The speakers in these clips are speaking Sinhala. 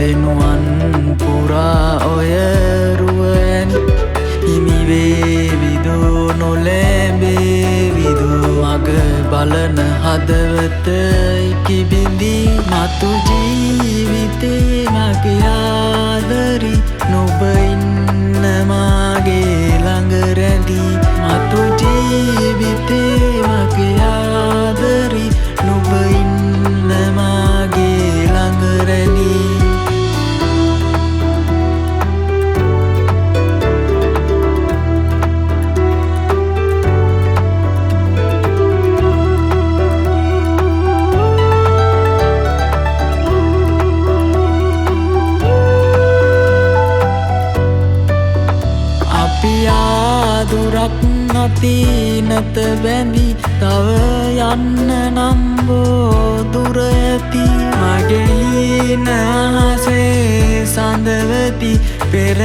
දෙනුවන් පුරා ඔය රුවන් හිමි වේවිදු නොලැබේවිදු මග බලන හදවත ඉකිබිඳි මතු ජීවිතේ මගේ ආදරි නුඹ ඉන්න මාගේ ළඟ රැඳී මතු ජීවිතේ මගේ ආදරි නුඹ ඉන්න මාගේ ළඟ රැඳී දුරක් නතිනත බැඳි තව යන්න නම් බෝ දුර ඇති මගේ නහසේ සඳවති පෙර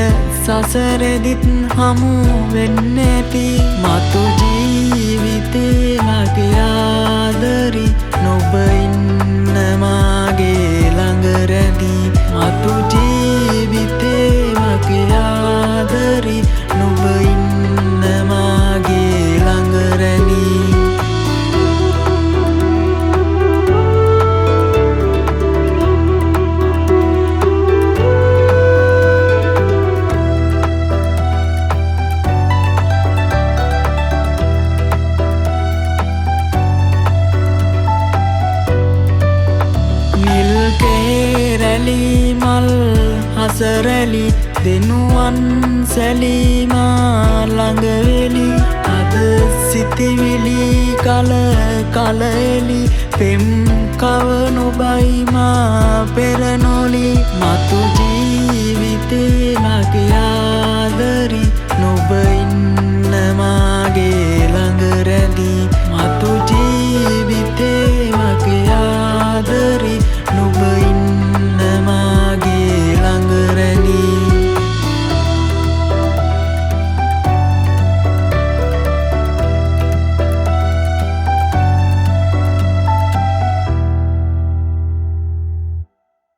සසරෙදිත් හමු වෙන්න ඇති මතු ජීවිතේ මගේ ආදරි නුඹ ඉන්න මාගේ ළඟ රැඳී මතු ජීවිතේ මගේ ආදරි නුඹ ඉන්න මාගේ ළඟ රැඳී නිල් කේරැලි මල් හසරැලි දෙනුවන් සැලීමා ළඟවෙලි අද සිතිවිලි කල කලෙලි පෙම් කවනොබයිමා පෙරනොලි මතු ජීවිතේ මගේ